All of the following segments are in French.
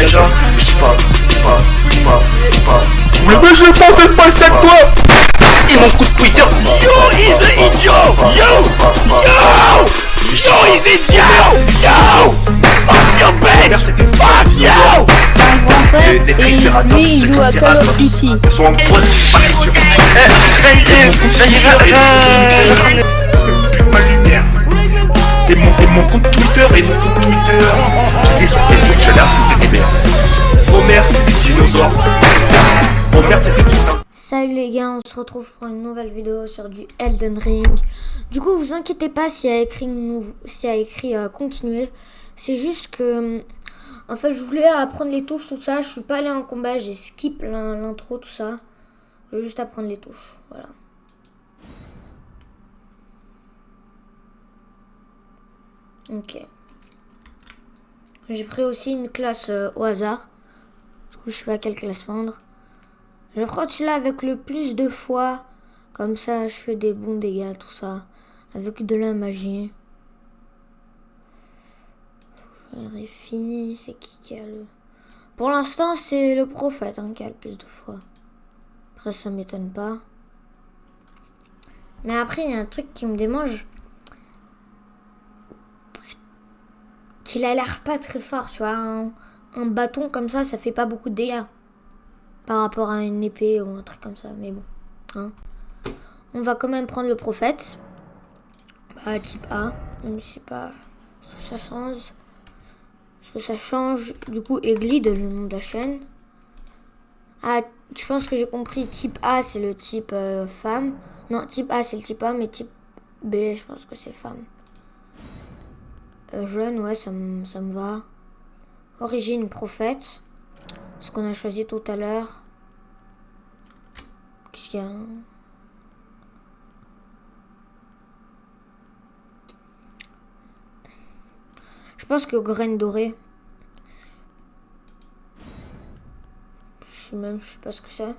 les gens, je sais pas. Mais je pensais pas ça que toi. Et mon coup de Twitter. Yo, he's an idiot! Yo! He's idiot! Yo! Fuck your bitch! Fuck you! Des tricératops, lui, il joue à Call of Duty. sont en voie de disparition. Ma lumière. Et mon compte Twitter, j'étais sur Facebook, j'allais insulter des merdes. Vos mères, c'est des dinosaures. Vos mères, c'est des putains. Salut les gars, on se retrouve pour une nouvelle vidéo sur du Elden Ring. Du coup, vous inquiétez pas s'il y a écrit, continuer. C'est juste que, en fait, je voulais apprendre les touches, tout ça. Je suis pas allé en combat, j'ai skip l'intro, tout ça. Je veux juste apprendre les touches, voilà. Ok. J'ai pris aussi une classe au hasard. Du coup, je sais pas quelle classe prendre. Je crois que celui-là avec le plus de fois. Comme ça, je fais des bons dégâts, tout ça. Avec de la magie. Je vérifie. C'est qui a le... Pour l'instant, c'est le prophète qui a le plus de fois. Après, ça m'étonne pas. Mais après, il y a un truc qui me démange. Qu'il a l'air pas très fort, tu vois. Un bâton comme ça fait pas beaucoup de dégâts. Par rapport à une épée ou un truc comme ça, mais bon. Hein. On va quand même prendre le prophète. Bah, type A. Je sais pas ce que ça change. Ce que ça change. Du coup, Eglide, le nom de la chaîne. Ah, je pense que j'ai compris. Type A, c'est le type femme. Non, type A, c'est le type homme. Et type B, je pense que c'est femme. Jeune, ouais, ça me va. Origine, prophète. Ce qu'on a choisi tout à l'heure. Qu'est-ce qu'il y a? Je pense que graine dorée. Je sais pas ce que c'est.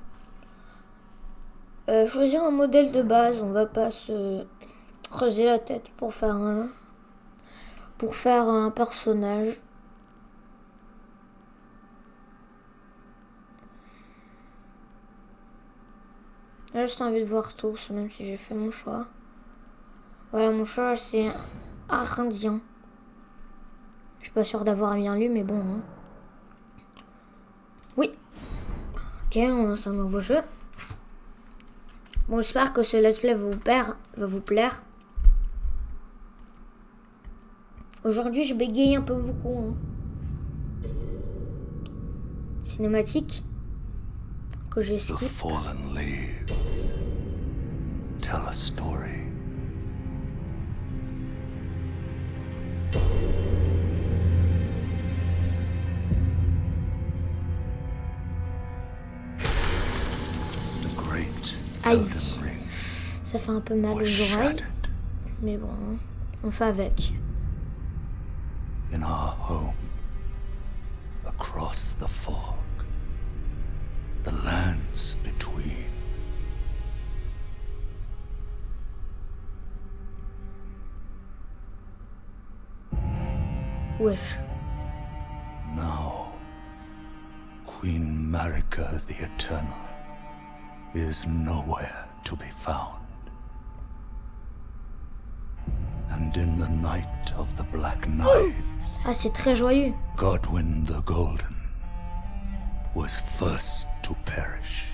Choisir un modèle de base. On va pas se creuser la tête pour faire un personnage. J'ai juste envie de voir tous, même si j'ai fait mon choix. Voilà, mon choix, c'est Arindien. Je suis pas sûre d'avoir bien lu, mais bon. Hein. Oui. Ok, on lance un nouveau jeu. Bon, j'espère que ce let's play va vous plaire. Aujourd'hui, je bégaye un peu beaucoup. Hein. Cinématique. Que j'ai skip. The fallen leaves tell a story. The great Aïe. Elden Ring Ça fait un peu mal was aux oreilles. shattered Mais bon, on fait avec. in our home across the fog. The lands between. Wesh. Now, Queen Marika the Eternal is nowhere to be found. And in the night of the Black Knives, Ah, c'est très joyeux. Godwyn the Golden was first to perish.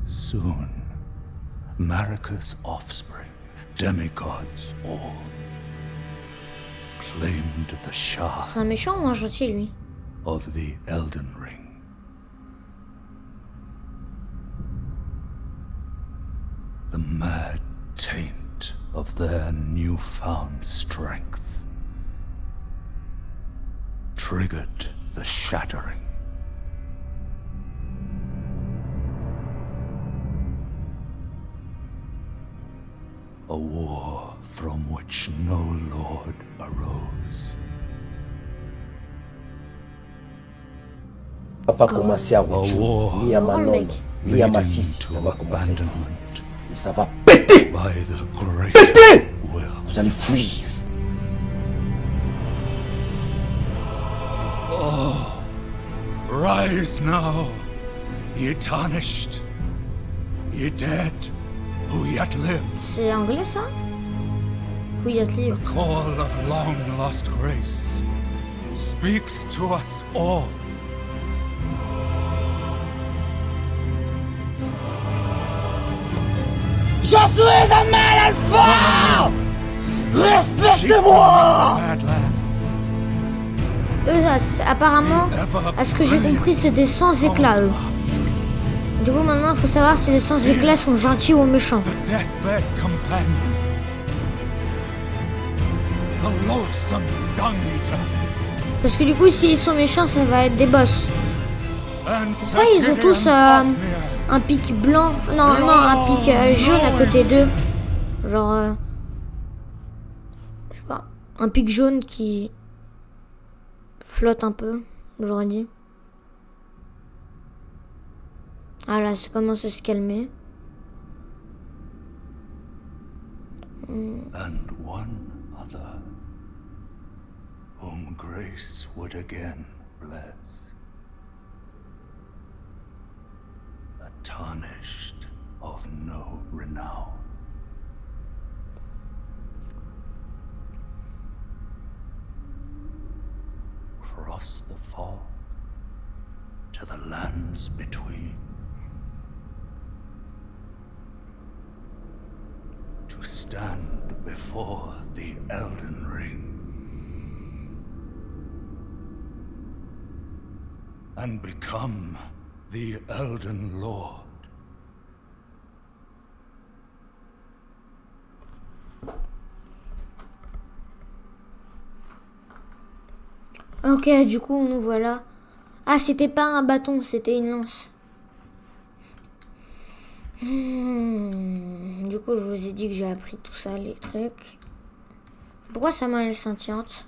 Soon, Marika's offspring, demigods all, claimed the shard C'est un méchant ou un gentil, lui? of the Elden Ring. The mad taint of their newfound strength triggered the shattering. A war from which no lord arose. Ça va pas commencer à A Rochou, war ni à Manon, mec. ni à leading Massis. Ça va to commencer ici. abandonment Et ça va péter. by the great Péter. will. Vous allez fuir. Rise now, ye tarnished, ye dead, who yet live. C'est anglais ça? Who yet live? The call of long lost grace speaks to us all. Je suis un mal alpha! Respectez-moi! Badlands. Apparemment, à ce que j'ai compris, c'est des sans-éclats, eux. Du coup, maintenant, il faut savoir si les sans-éclats sont gentils ou méchants. The deathbed companion. The loathsome dung eater. Parce que du coup, s'ils sont méchants, ça va être des boss. And Ouais, ils ont tous un pic blanc. Non, un pic jaune à côté d'eux. Genre, je sais pas, un pic jaune qui flotte un peu, j'aurais dit. Ah là, ça commence à se calmer. And one other whom grace would again bless. The tarnished of no renown. Cross the fog to the lands between. To stand before the Elden Ring and become the Elden Lord. Ok, du coup, nous voilà. Ah, c'était pas un bâton, c'était une lance. Du coup, je vous ai dit que j'ai appris tout ça, les trucs. Pourquoi sa main est scintillante?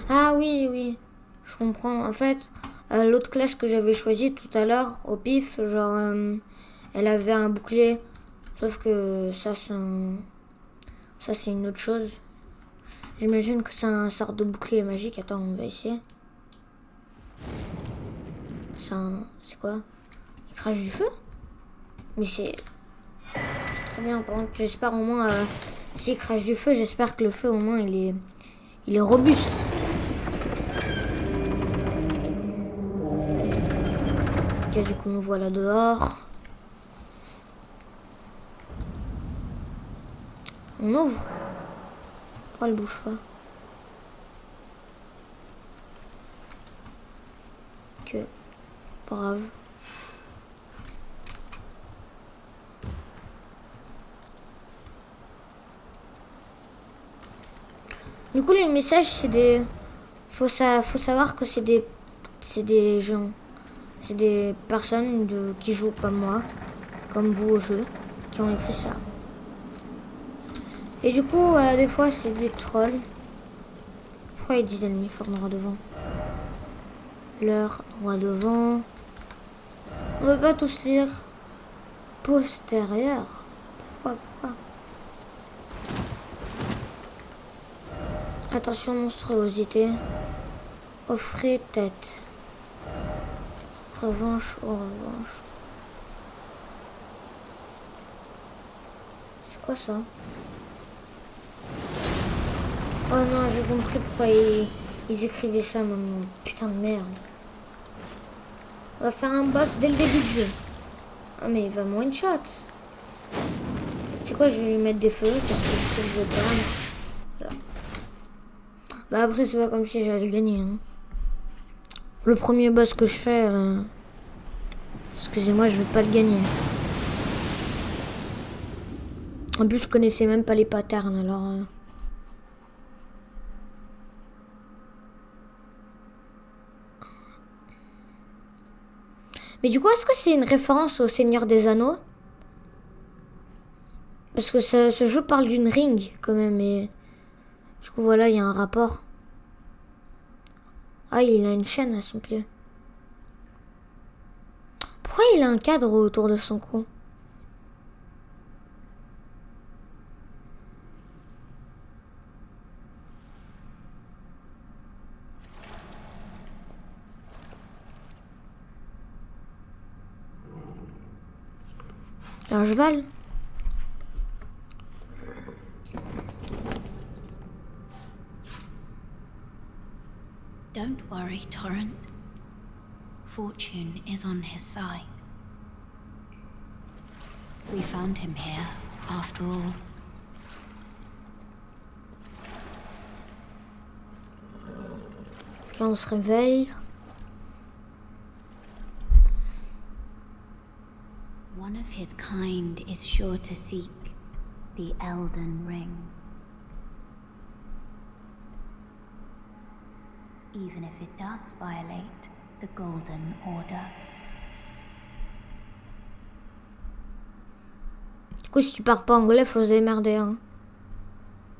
Ah oui, je comprends. En fait, l'autre classe que j'avais choisie tout à l'heure, au pif, genre, elle avait un bouclier. Sauf que ça, c'est une autre chose. J'imagine que c'est un sort de bouclier magique. Attends, on va essayer. C'est quoi? Il crache du feu? Mais c'est très bien. Par contre, j'espère au moins, s'il crache du feu, j'espère que le feu au moins il est robuste. Ok, du coup nous voilà dehors. On ouvre. Pourquoi elle bouge pas? Ok, pas grave. Du coup, les messages, c'est des... Faut savoir que c'est des gens. C'est des personnes qui jouent comme moi, comme vous au jeu, qui ont écrit ça. Et du coup, des fois, c'est des trolls. Pourquoi ils disent ennemis fort droit devant? Leur droit devant. On ne peut pas tous lire. Postérieur. Pourquoi? Attention, monstruosité. Offrez tête. Revanche ou revanche. C'est quoi ça? Oh non, j'ai compris pourquoi ils écrivaient ça maintenant. Putain de merde. On va faire un boss dès le début du jeu. Ah mais il va me one shot. C'est quoi, je vais lui mettre des feux parce que je sais que je veux perdre. Voilà. Bah après c'est pas comme si j'allais gagner. Hein. Le premier boss que je fais, excusez-moi, je vais pas le gagner. En plus je connaissais même pas les patterns alors. Mais du coup, est-ce que c'est une référence au Seigneur des Anneaux? Parce que ce jeu parle d'une ring quand même, et du coup voilà, il y a un rapport. Ah, il a une chaîne à son pied. Pourquoi il a un cadre autour de son cou? Un cheval. Don't worry, Torrent. Fortune is on his side. We found him here, after all. Quand on se réveille. One of his kind is sure to seek the Elden Ring. Even if it does violate the Golden Order. Du coup, si tu parles pas anglais, faut se démerder. Hein.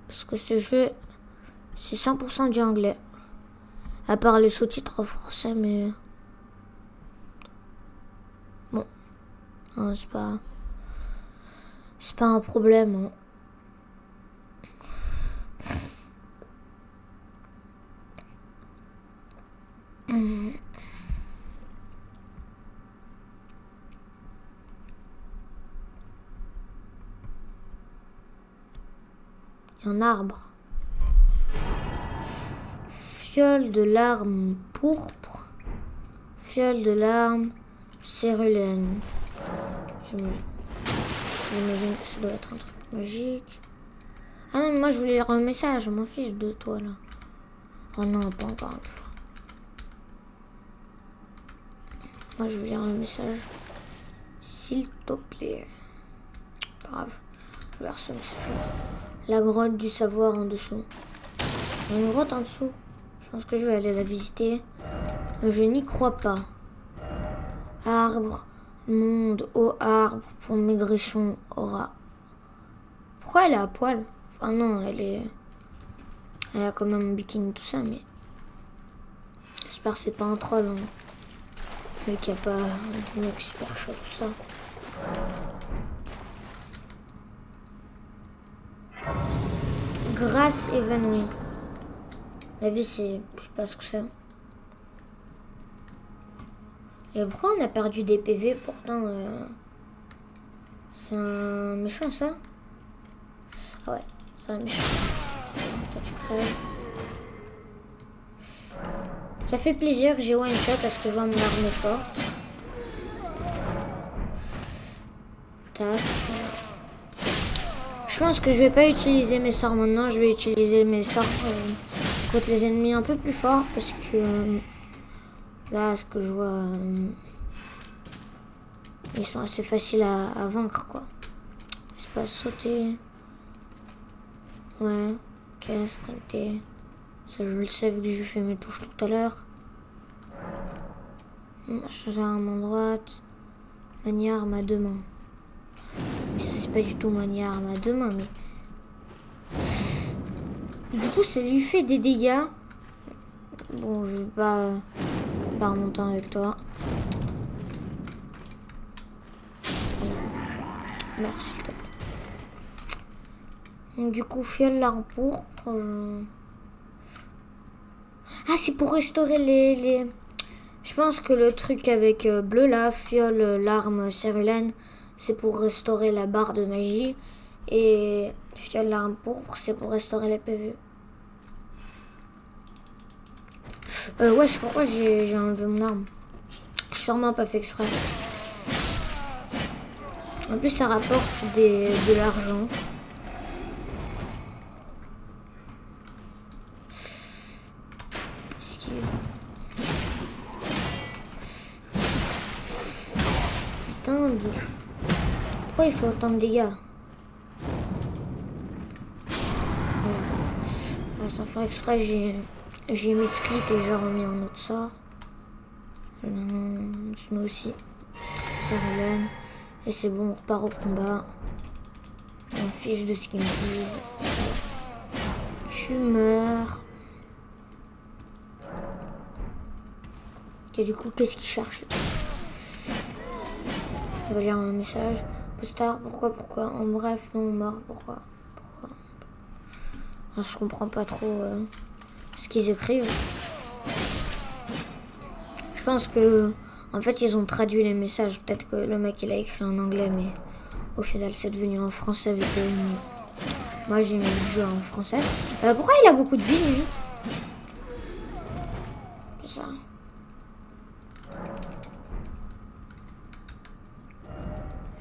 Parce que ce jeu, c'est 100% du anglais. À part les sous-titres français, mais... Bon. Hein, c'est pas un problème. Hein. Un arbre. Fiole de larmes pourpre. Fiole de larmes cérulène. J'imagine que ça doit être un truc magique. Ah non, mais moi je voulais lire un message. Je m'en fiche de toi là. Oh non, pas encore une fois. Moi je vais lire un message. S'il te plaît. Pas grave. Je vais lire ce message. La grotte du savoir en dessous. Il y a une grotte en dessous. Je pense que je vais aller la visiter. Mais je n'y crois pas. Arbre, monde, ô arbre, pour maigrichon aura. Pourquoi elle est à poil? Enfin non, elle a quand même un bikini tout ça, mais... J'espère que c'est pas un troll. Hein. Et qu'il n'y a pas des mecs super chauds, tout ça. Grâce évanouie. La vie, c'est... Je sais pas ce que c'est. Et pourquoi on a perdu des PV? Pourtant, c'est un méchant, ça? Ah ouais, c'est un méchant. Toi, tu crèves. Ça fait plaisir que j'ai one shot parce que je vois mon arme forte. Tac. Je pense que je vais pas utiliser mes sorts maintenant. Je vais utiliser mes sorts contre les ennemis un peu plus forts parce que là, ce que je vois, ils sont assez faciles à vaincre, quoi. Espace sauter. Ouais. Ok, sprinter. Ça, je le sais vu que j'ai fait mes touches tout à l'heure. Changer à main droite. Manier arme à deux mains. Mais ça, c'est pas du tout manier arme à deux mains, mais... Du coup, ça lui fait des dégâts. Bon, je vais pas perdre mon temps avec toi. Merci, s'il te plaît. Donc, du coup, fiole l'arme pourpre. Ah, c'est pour restaurer les... Je pense que le truc avec bleu là, fiole, l'arme cérulène, c'est pour restaurer la barre de magie. Et fiole l'arme pourpre, c'est pour restaurer les PV. Wesh, pourquoi j'ai enlevé mon arme? J'ai sûrement pas fait exprès. En plus, ça rapporte de l'argent. Putain de... Pourquoi il faut autant de dégâts? Voilà. Sans faire exprès, j'ai mis ce clic et j'ai remis un autre sort. On se met aussi Cérulène. Et c'est bon, on repart au combat. On fiche de ce qu'ils me disent. Tu meurs. Et du coup, qu'est-ce qu'il cherche? On va lire un message. Postard, pourquoi? En bref, non, mort, pourquoi? Alors, je comprends pas trop ce qu'ils écrivent. Je pense que, en fait, ils ont traduit les messages. Peut-être que le mec, il a écrit en anglais, mais Au final, c'est devenu en français avec moi j'ai mis le jeu en français. Pourquoi il a beaucoup de vie, lui? C'est ça.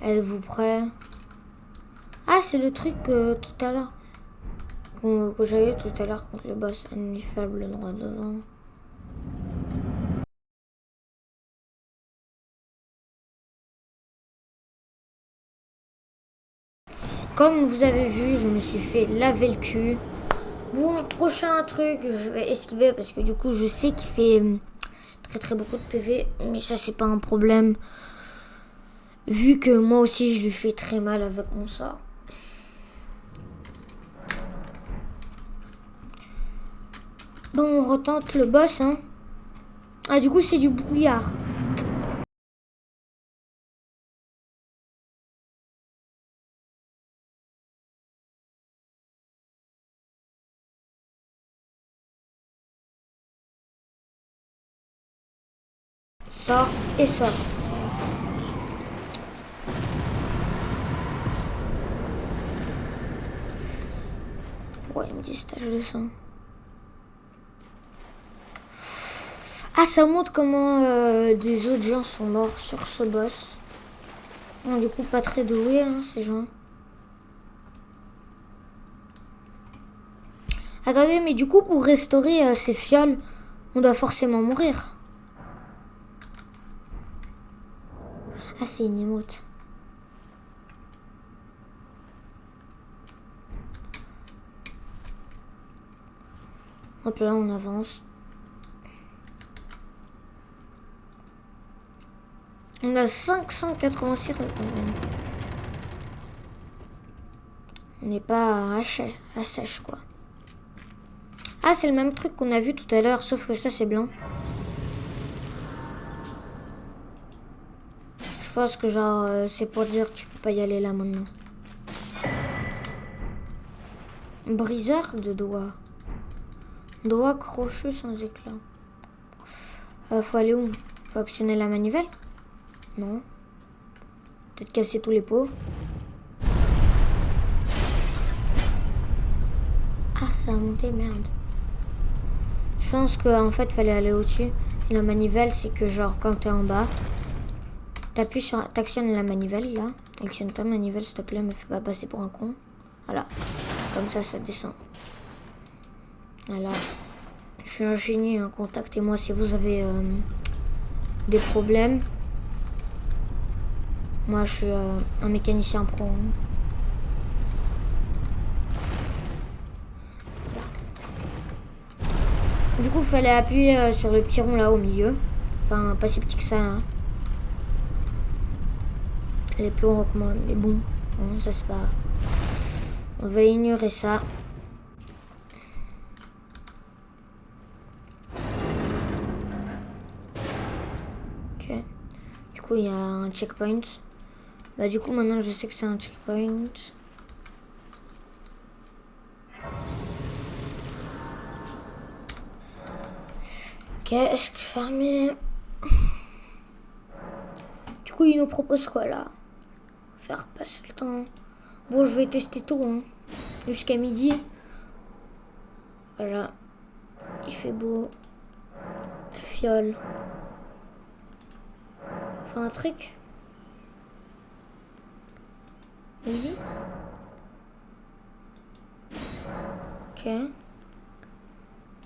Êtes-vous prêts? Ah, c'est le truc tout à l'heure. Que j'avais eu tout à l'heure contre le boss. Ennemi faible, droit devant. Comme vous avez vu, je me suis fait laver le cul. Bon, prochain truc, je vais esquiver parce que du coup, je sais qu'il fait très beaucoup de PV. Mais ça, c'est pas un problème. Vu que moi aussi, je lui fais très mal avec mon sort. Bon, on retente le boss, hein. Ah, du coup, c'est du brouillard. Sort et sort. Ouais, il me dit stage de sang. Ah, ça montre comment des autres gens sont morts sur ce boss. Bon, du coup, pas très doués, hein, ces gens. Attendez, mais du coup, pour restaurer ces fioles, on doit forcément mourir. Ah, c'est une émote. Hop là, on avance. On a 586 quand même. On n'est pas à sèche, quoi. Ah, c'est le même truc qu'on a vu tout à l'heure, sauf que ça, c'est blanc. Je pense que genre, c'est pour dire que tu peux pas y aller là maintenant. Briseur de doigts. Doigt crocheux sans éclat. Faut aller où? Faut actionner la manivelle? Non. Peut-être casser tous les pots. Ah, ça a monté, merde. Je pense qu'en fait, fallait aller au-dessus. Et la manivelle, c'est que genre, quand t'es en bas, t'appuies sur... T'actionnes la manivelle, là. Actionne pas la manivelle, s'il te plaît, me fais pas passer pour un con. Voilà. Comme ça, ça descend. Voilà. Je suis un génie, hein. Contactez-moi si vous avez des problèmes. Moi, je suis un mécanicien pro. Hein. Du coup, il fallait appuyer sur le petit rond là au milieu. Enfin, pas si petit que ça. Hein. Elle est plus haut que moi, mais bon. Hein, ça, c'est pas... On va ignorer ça. Ok. Du coup, il y a un checkpoint. Bah, du coup, maintenant, je sais que c'est un checkpoint. Ok, est-ce que fermé? Du coup, il nous propose quoi là? Faire passer le temps. Bon, je vais tester tout, hein. Jusqu'à midi. Voilà. Il fait beau. Fiole. Faire un truc? Oui. Ok.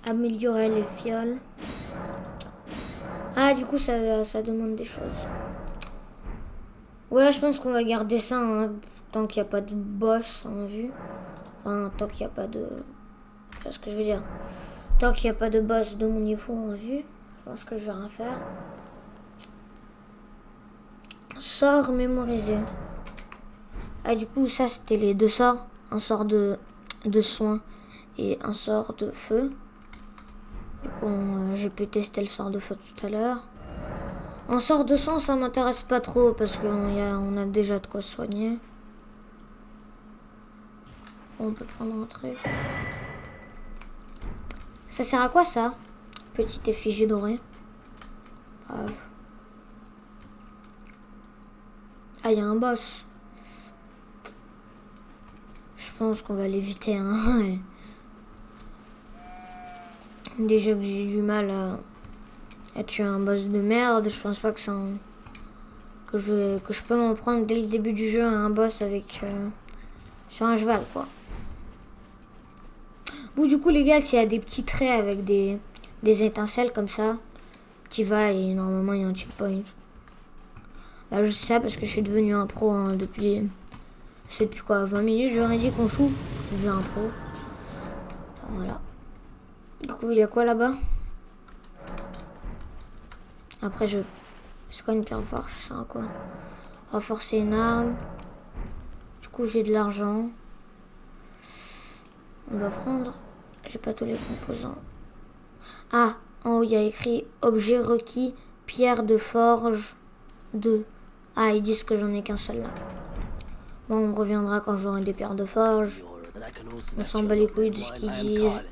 Améliorer les fioles. Ah, du coup, ça demande des choses. Ouais, je pense qu'on va garder ça hein, tant qu'il n'y a pas de boss en vue. Enfin, tant qu'il n'y a pas de... C'est ce que je veux dire. Tant qu'il n'y a pas de boss de mon niveau en vue, je pense que je vais rien faire. Sort mémorisé. Ah, du coup, ça, c'était les deux sorts. Un sort de soin et un sort de feu. Du coup, j'ai pu tester le sort de feu tout à l'heure. En sort de soin, ça m'intéresse pas trop parce qu'on a déjà de quoi soigner. On peut prendre un truc. Ça sert à quoi ça? Petite effigie dorée. Bref. Ah, il y a un boss. pense qu'on va l'éviter. Hein. Ouais. Déjà que j'ai du mal à tuer un boss de merde, je pense pas que je peux m'en prendre dès le début du jeu à un boss avec sur un cheval quoi. Bon du coup les gars, s'il y a des petits traits avec des étincelles comme ça, tu vas et normalement il y a un checkpoint. Bah je sais ça parce que je suis devenu un pro hein, depuis quoi 20 minutes j'aurais dit qu'on joue. Je suis déjà un pro. Alors, voilà. Du coup il y a quoi là-bas? Après c'est quoi une pierre forte? Je sais à quoi. Renforcer une arme. Du coup j'ai de l'argent. On va prendre. J'ai pas tous les composants. Ah, en haut il y a écrit objet requis, pierre de forge 2. Ah, ils disent que j'en ai qu'un seul là. Bon, on reviendra quand j'aurai des pierres de forge. On s'en bat les couilles de ce qu'ils disent.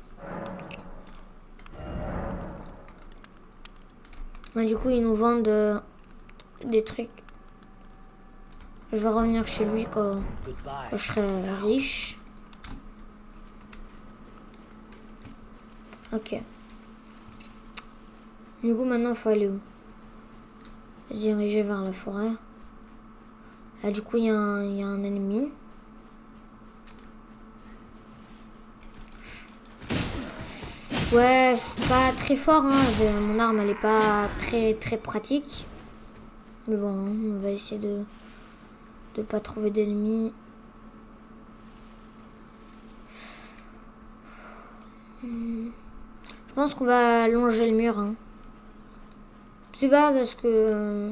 Ah, du coup, ils nous vendent des trucs. Je vais revenir chez lui quand je serai riche. Ok. Du coup, maintenant, il faut aller où? Se diriger vers la forêt. Ah, du coup, il y a un ennemi. Ouais, je suis pas très fort. Hein. Mon arme, elle est pas très pratique. Mais bon, hein, on va essayer de pas trouver d'ennemis. Je pense qu'on va longer le mur. Hein. C'est pas parce que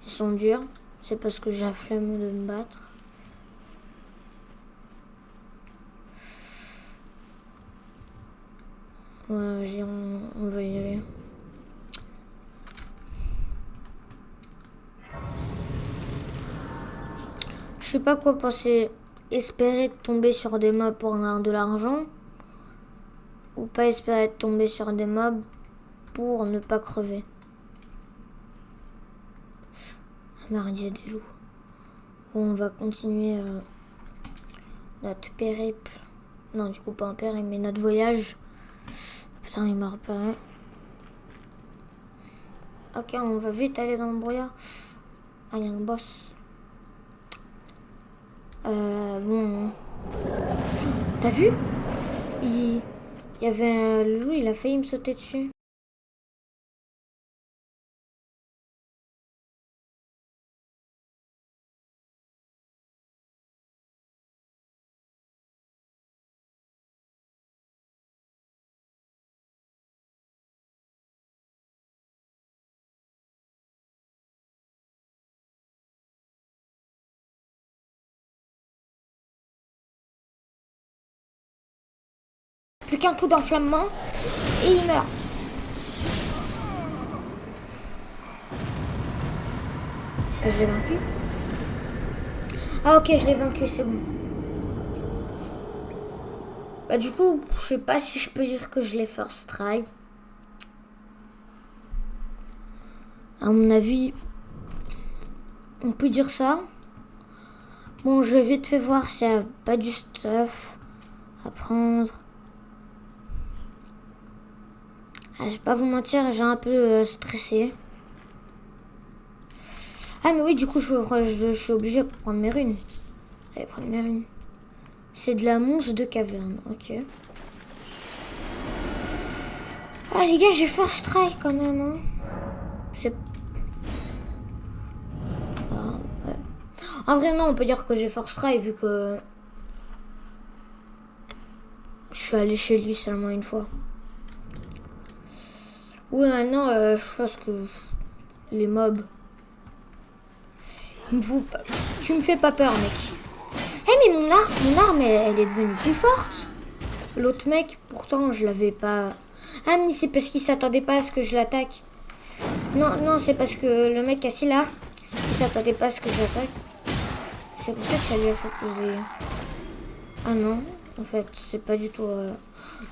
ils sont durs. C'est parce que j'ai la flemme de me battre. Ouais, vas-y, on va y aller. Je sais pas quoi penser. Espérer de tomber sur des mobs pour avoir de l'argent. Ou pas espérer de tomber sur des mobs pour ne pas crever. Ah merde, il y a des loups. Bon, on va continuer notre périple. Non, du coup, pas un périple, mais notre voyage. Putain, il m'a repéré. Ok, on va vite aller dans le brouillard. Ah, il y a un boss. Bon. T'as vu? Il y avait le loup, il a failli me sauter dessus. Plus qu'un coup d'enflammement et il meurt. Je l'ai vaincu. Ah ok, je l'ai vaincu, c'est bon. Bah du coup, je sais pas si je peux dire que je l'ai first try. À mon avis, on peut dire ça. Bon, je vais vite fait voir s'il n'y a pas du stuff à prendre. Ah, je vais pas vous mentir, j'ai un peu stressé. Ah mais oui, du coup, je suis obligée de prendre mes runes. Allez, prendre mes runes. C'est de la mousse de caverne, ok. Ah les gars, j'ai first try quand même. Hein. C'est... Ah, ouais. En vrai, non, on peut dire que j'ai first try vu que... Je suis allée chez lui seulement une fois. Oui, maintenant, je pense que les mobs... Tu me fais pas peur, mec. Eh, mais mon arme, elle est devenue plus forte. L'autre mec, pourtant, je l'avais pas... Ah, mais c'est parce qu'il s'attendait pas à ce que je l'attaque. Non, c'est parce que le mec assis là, il s'attendait pas à ce que je l'attaque. C'est pour ça que ça lui a fait plus de... Ah non, en fait, c'est pas du tout...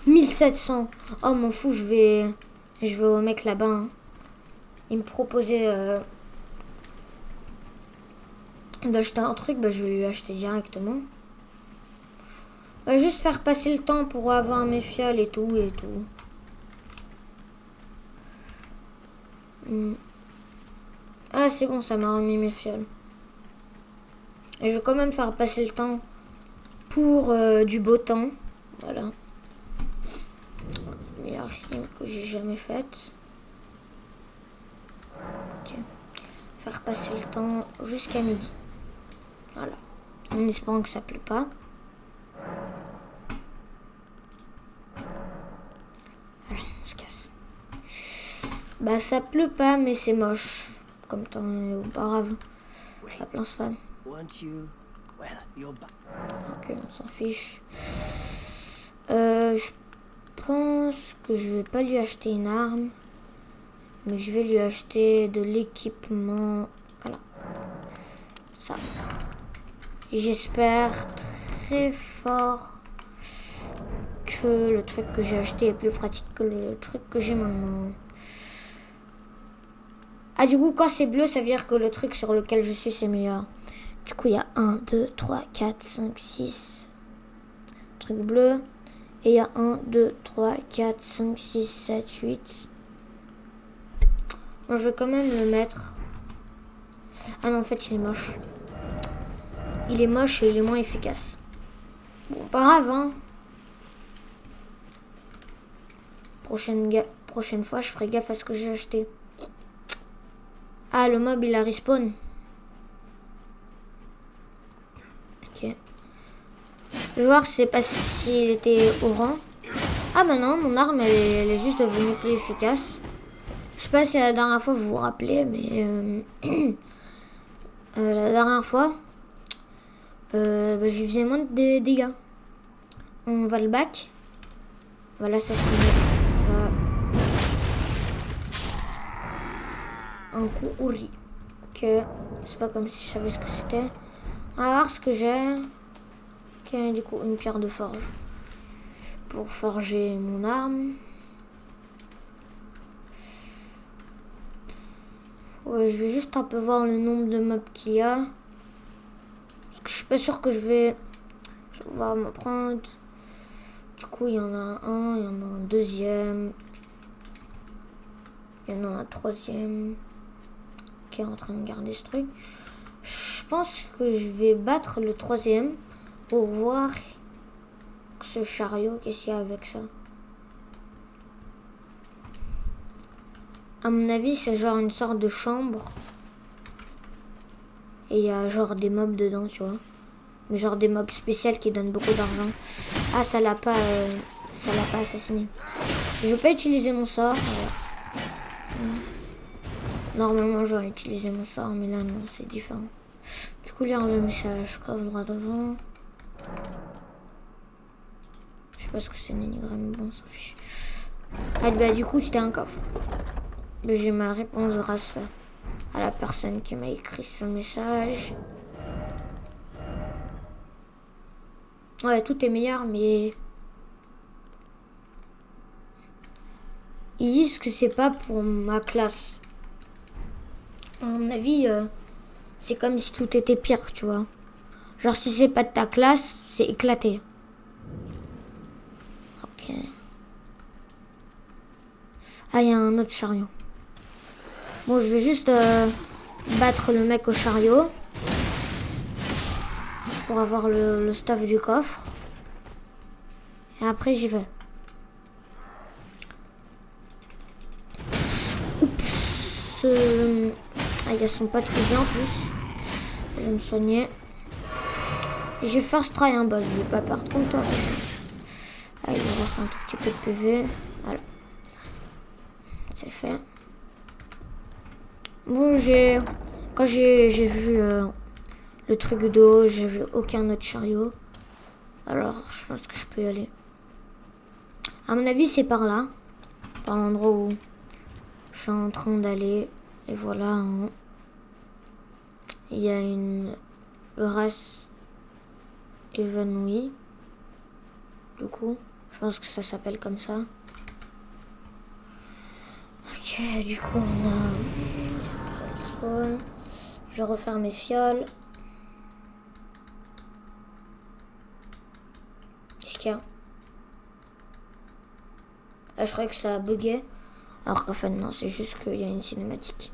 1700. Oh, m'en fous, je vais au mec là-bas. Hein. Il me proposait d'acheter un truc, bah je vais lui acheter directement. On va juste faire passer le temps pour avoir mes fioles et tout et tout. Ah, c'est bon, ça m'a remis mes fioles. Et je vais quand même faire passer le temps pour du beau temps. Voilà. Meilleure rime que j'ai jamais faite. Ok. Faire passer le temps jusqu'à midi. Voilà. En espérant que ça plaît pas. Voilà, on se casse. Bah ça pleut pas mais c'est moche. Comme tant auparavant. La plein span. Ok, on s'en fiche. Je pense que je vais pas lui acheter une arme. Mais je vais lui acheter de l'équipement. Voilà. Ça. J'espère très fort que le truc que j'ai acheté est plus pratique que le truc que j'ai maintenant. Ah, du coup, quand c'est bleu, ça veut dire que le truc sur lequel je suis, c'est meilleur. Du coup, il y a 1, 2, 3, 4, 5, 6 trucs bleus. Et il y a 1, 2, 3, 4, 5, 6, 7, 8. Bon, je vais quand même le mettre. Ah non, en fait, il est moche. Il est moche et il est moins efficace. Bon, pas grave, hein. Prochaine fois, je ferai gaffe à ce que j'ai acheté. Ah, le mob, il a respawn. Ok. Je vais voir si c'est pas s'il était au rang. Ah bah non, mon arme, elle est juste devenue plus efficace. Je sais pas si la dernière fois vous vous rappelez, mais la dernière fois, je lui faisais moins de dégâts. On va le back. On va l'assassiner. Un coup ouri. Ok. C'est pas comme si je savais ce que c'était. On va voir ce que j'ai. Ok, du coup, une pierre de forge. Pour forger mon arme. Ouais, je vais juste un peu voir le nombre de mobs qu'il y a. Parce que je suis pas sûre que je vais pouvoir m'en prendre. Du coup, il y en a un, il y en a un deuxième. Il y en a un troisième. Qui est en train de garder ce truc. Je pense que je vais battre le troisième pour voir ce chariot, qu'est-ce qu'il y a avec ça. À mon avis, c'est genre une sorte de chambre. Et il y a genre des mobs dedans, tu vois. Mais genre des mobs spéciaux qui donnent beaucoup d'argent. Ah, ça l'a pas assassiné. Je vais pas utiliser mon sort. Voilà. Normalement, j'aurais utilisé mon sort, mais là, non, c'est différent. Du coup, lire le message. Coffre droit devant. Je sais pas ce que c'est un énigramme, bon, on s'en fiche. Ah, bah, du coup, c'était un coffre. J'ai ma réponse grâce à la personne qui m'a écrit ce message. Ouais, tout est meilleur, mais ils disent que c'est pas pour ma classe. À mon avis, c'est comme si tout était pire, tu vois. Genre, si c'est pas de ta classe, c'est éclaté. Ok. Ah, il y a un autre chariot. Bon, je vais juste battre le mec au chariot. Pour avoir le stuff du coffre. Et après, j'y vais. Oups. Ah, il y a son pote qui vient en plus. Je vais me soigner. J'ai first try, hein, bah, je vais pas perdre contre toi. Ah, il me reste un tout petit peu de PV. Voilà. C'est fait. Bon, quand j'ai vu le truc d'eau, j'ai vu aucun autre chariot. Alors, je pense que je peux y aller. À mon avis, c'est par là. Par l'endroit où je suis en train d'aller. Et voilà. Hein. Il y a une race évanouie. Du coup, je pense que ça s'appelle comme ça. Ok, du coup, on a spawn. Je vais refaire mes fioles. qu'il y a? Ah, je croyais que ça buguait. Alors qu'en fait, non, c'est juste qu'il y a une cinématique.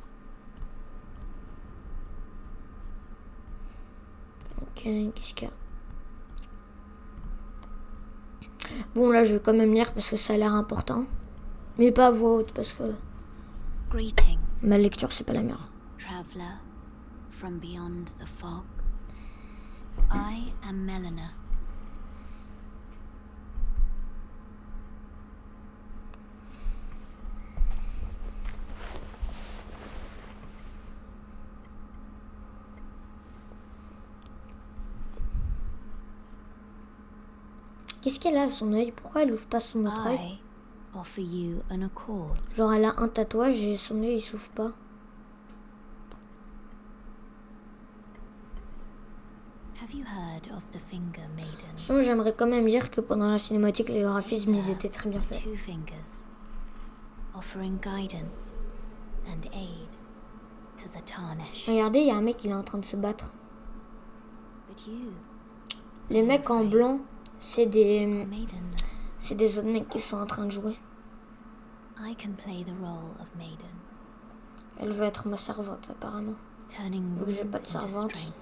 Ok, qu'est-ce qu'il y a? Bon, là, je vais quand même lire parce que ça a l'air important. Mais pas à voix haute parce que Greetings, ma lecture, c'est pas la meilleure. traveler from beyond the fog. I am Melina. Qu'est-ce qu'elle a à son œil? Pourquoi elle ouvre pas son autre œil? I offer you an accord. Genre, elle a un tatouage et son œil, il s'ouvre pas. Have you heard of the Finger Maidens? Sinon, j'aimerais quand même dire que pendant la cinématique, les graphismes, ils étaient très bien faits. Two fingers, offering guidance and aid to the Tarnish. Regardez, il y a un mec, il est en train de se battre. But you, Les mecs en blanc, c'est des maidenless, autres mecs qui sont en train de jouer. I can play the role of maiden, Elle veut être ma servante, apparemment. turning Vu que j'ai runes pas de into servante. strength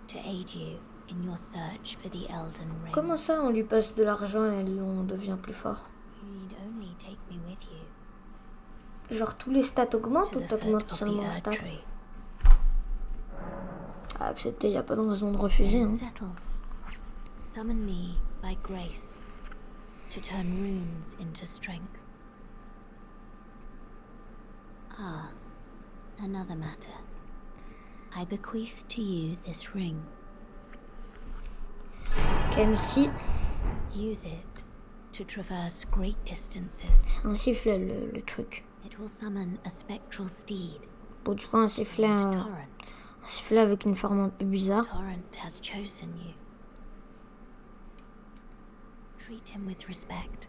to aid you in your search for the Elden Ring. Comment ça, on lui passe de l'argent et on devient plus fort? You need only take me with you Genre, tous les stats augmentent to ou the foot t'augmentes of the seulement un Erd stat? Tree. À accepter, y a pas de raison de refuser. Hein. Settle. Summon me by grace to turn runes into strength. Ah, another matter. I bequeath to you this ring. Ok, merci. Use it to traverse great distances. C'est un sifflet, le truc. It will summon a spectral steed. Pour du coup, un sifflet avec une forme un peu bizarre. Torrent has chosen you. Treat him with respect.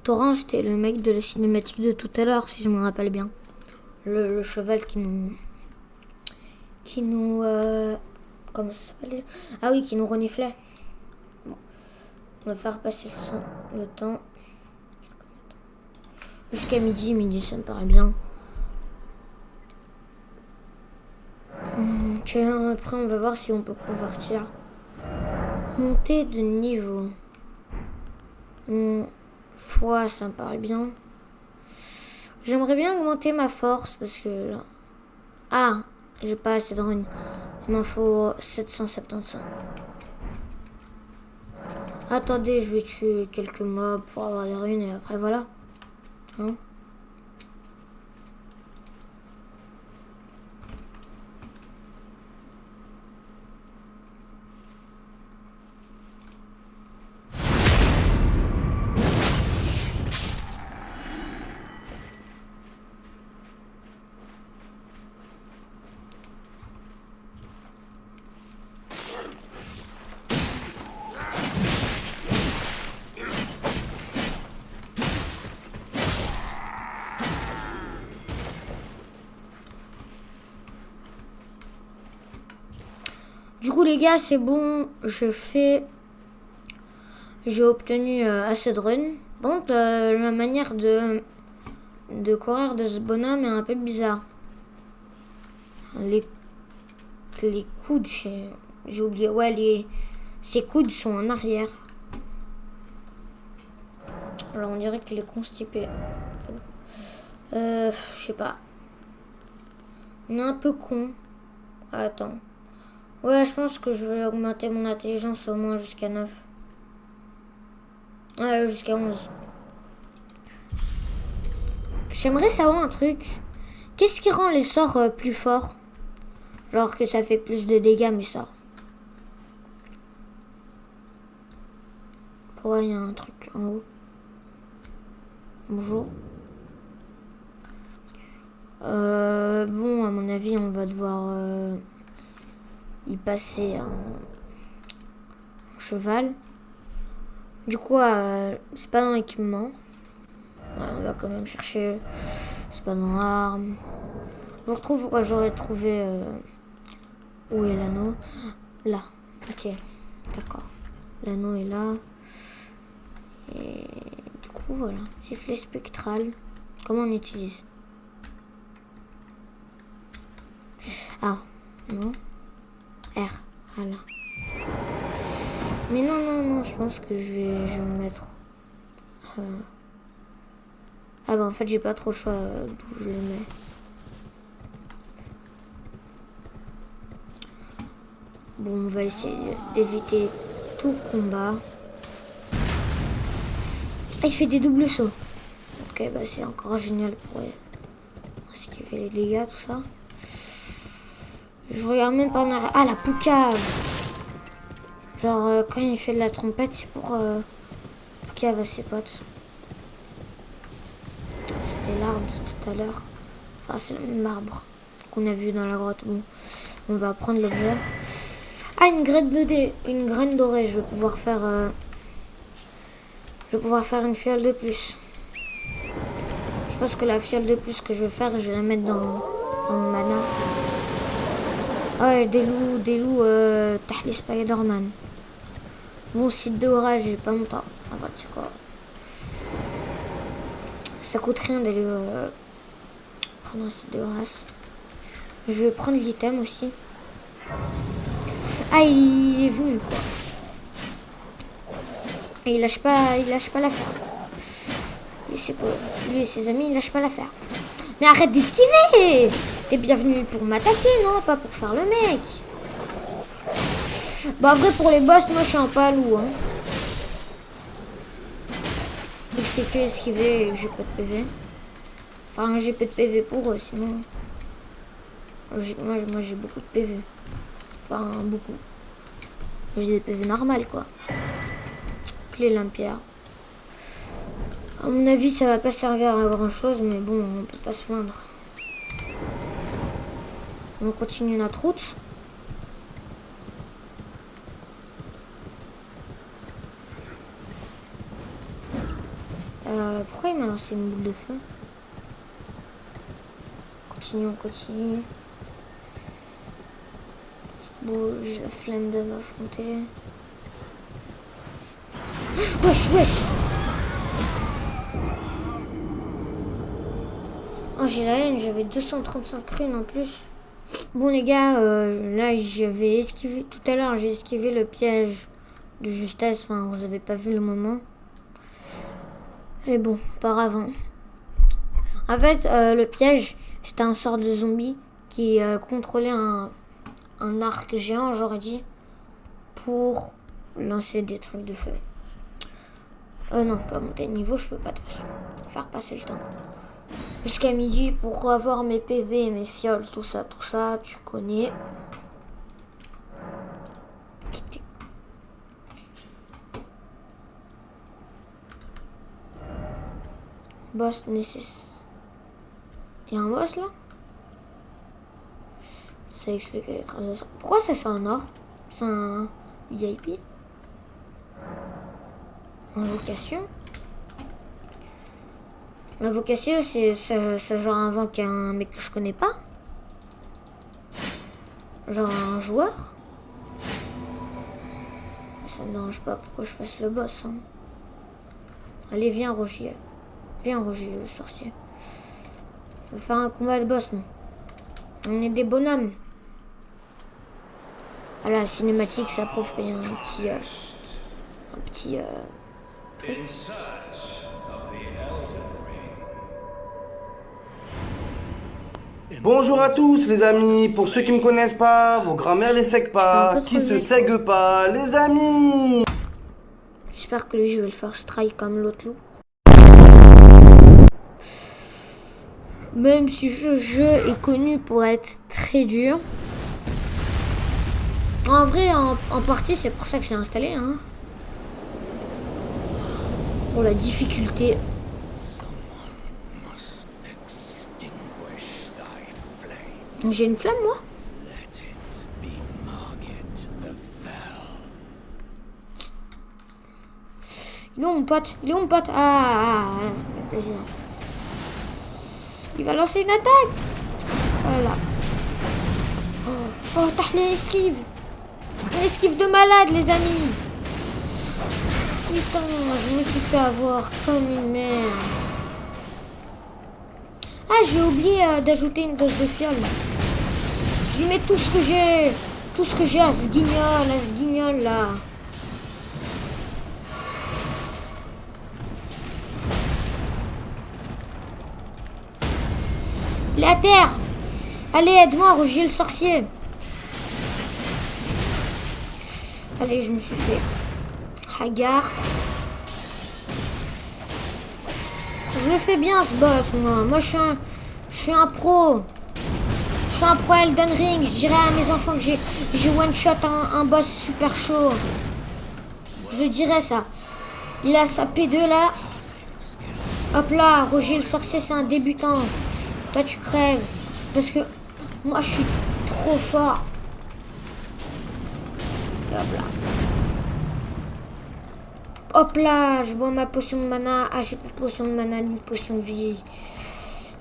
Torrent, c'était le mec de la cinématique de tout à l'heure, si je me rappelle bien. Le cheval qui nous... comment ça s'appelle? Ah oui, qui nous reniflait. Bon. On va faire passer le temps. Jusqu'à midi, ça me paraît bien. Ok, après on va voir si on peut convertir. Monter de niveau. Foi, ça me paraît bien. J'aimerais bien augmenter ma force parce que là... Ah, j'ai pas assez de runes. Il m'en faut 775. Attendez, je vais tuer quelques mobs pour avoir des runes et après voilà. Hein? Du coup les gars, c'est bon, j'ai obtenu assez de runes. Bon, la manière de courir de ce bonhomme est un peu bizarre. Les coudes, j'ai oublié, ouais, ses coudes sont en arrière. Alors on dirait qu'il est constipé. Je sais pas. On est un peu con. Attends. Ouais, je pense que je vais augmenter mon intelligence au moins jusqu'à 9. Ouais, jusqu'à 11. J'aimerais savoir un truc. Qu'est-ce qui rend les sorts plus forts? Genre que ça fait plus de dégâts mes sorts. Ouais, il y a un truc en haut. Bonjour. Bon, à mon avis, on va devoir y passer en cheval. Du coup, c'est pas dans l'équipement. Ouais, on va quand même chercher. C'est pas dans l'arme. Je retrouve. Ouais, j'aurais trouvé. Où est l'anneau? Là. Ok, d'accord. L'anneau est là. Et du coup, voilà. Sifflet spectral. Comment on utilise? Ah, non. R, voilà. Mais non, je pense que je vais me mettre... Ah bah en fait, j'ai pas trop le choix d'où je le mets. Bon, on va essayer d'éviter tout combat. Ah, il fait des doubles sauts. Ok, bah c'est encore génial pour esquiver les dégâts, tout ça. Je regarde même pas en arrière. Ah, la poucave. Genre, quand il fait de la trompette, c'est pour poucave à ses potes. C'était l'arbre tout à l'heure. Enfin, c'est le même arbre qu'on a vu dans la grotte. Bon, on va prendre l'objet. Ah, une graine dorée. Je vais pouvoir faire une fiole de plus. Je pense que la fiole de plus que je vais faire, je vais la mettre dans mon mana. Ouais, des loups, Tahli Spider-Man. Bon, site d'orage, j'ai pas mon temps. Enfin, tu sais quoi. Ça coûte rien d'aller prendre un site d'orage. Je vais prendre l'item aussi. Ah, il est venu, quoi. Et il lâche pas l'affaire. Lui et ses amis, ils lâchent pas l'affaire. Mais arrête d'esquiver! T'es bienvenu pour m'attaquer, non? Pas pour faire le mec. Bah, vrai, pour les boss, moi, je suis un palou, hein. Donc, je fais que esquiver et j'ai pas de PV. Enfin, j'ai peu de PV pour eux, sinon... Moi, j'ai beaucoup de PV. Enfin, beaucoup. J'ai des PV normales, quoi. Clé Lampière. À mon avis, ça va pas servir à grand chose, mais bon, on peut pas se plaindre. On continue notre route. Pourquoi il m'a lancé une boule de feu? On continue. Bouge, la flemme de m'affronter. Wesh! Oh, j'ai la haine, j'avais 235 runes en plus. Bon les gars, là j'avais esquivé, tout à l'heure j'ai esquivé le piège de justesse, enfin vous avez pas vu le moment. Et bon, pas avant. En fait, le piège, c'était un sort de zombie qui contrôlait un arc géant, j'aurais dit, pour lancer des trucs de feu. Non, pas monter de niveau, je peux pas de toute façon. Faire passer le temps. Jusqu'à midi pour avoir mes PV, mes fioles, tout ça, tu connais. Boss nécessaire. Il y a un boss là? Ça explique les traces. Pourquoi ça c'est un or? C'est un VIP? Invocation? L'invocation, c'est genre invoquer un mec que je connais pas? Genre un joueur? Ça me dérange pas pourquoi je fasse le boss. Hein. Allez, viens Rogier. Viens Rogier, le sorcier. On va faire un combat de boss, non? On est des bonhommes. À la cinématique, ça prouve qu'il y a un petit Bonjour à tous les amis, pour ceux qui me connaissent pas, vos grands-mères les sèguent pas, qui se sèguent pas, les amis. J'espère que lui je vais le faire strike comme l'autre loup. Même si ce jeu est connu pour être très dur. En vrai, en partie, c'est pour ça que je l'ai installé. Hein. Pour la difficulté. J'ai une flamme, moi. Il est où mon pote? Ah, là, ça fait plaisir. Il va lancer une attaque. Voilà. Oh, Tahli esquive. On esquive de malade, les amis. Putain, je me suis fait avoir comme une merde. Ah, j'ai oublié d'ajouter une dose de fiole. Je lui mets tout ce que j'ai. Tout ce que j'ai à ce guignol là. Il est à terre. Allez, aide-moi, Roger le sorcier. Allez, je me suis fait hagar. Je le fais bien ce boss, moi. Moi, je suis un pro. Je suis un pro Elden Ring. Je dirais à mes enfants que j'ai one shot un boss super chaud. Je le dirais ça. Il a sa P2 là. Hop là, Roger le sorcier, c'est un débutant. Toi, tu crèves. Parce que moi, je suis trop fort. Et hop là. Hop là, je bois ma potion de mana. Ah, j'ai plus de potion de mana ni de potion de vie.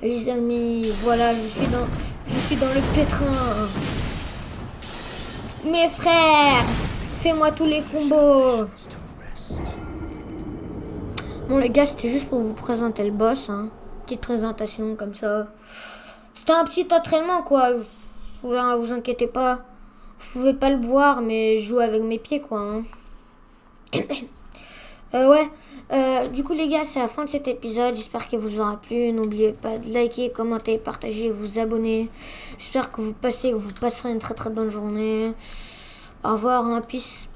Les amis, voilà, je suis dans le pétrin. Mes frères, fais-moi tous les combos. Bon les gars, c'était juste pour vous présenter le boss, hein. Petite présentation comme ça. C'était un petit entraînement quoi. Vous inquiétez pas. Vous pouvez pas le voir, mais je joue avec mes pieds quoi. Hein. Du coup les gars, c'est la fin de cet épisode. J'espère qu'il vous aura plu. N'oubliez pas de liker, commenter, partager, vous abonner. J'espère que vous passerez une très très bonne journée. Au revoir, hein, peace.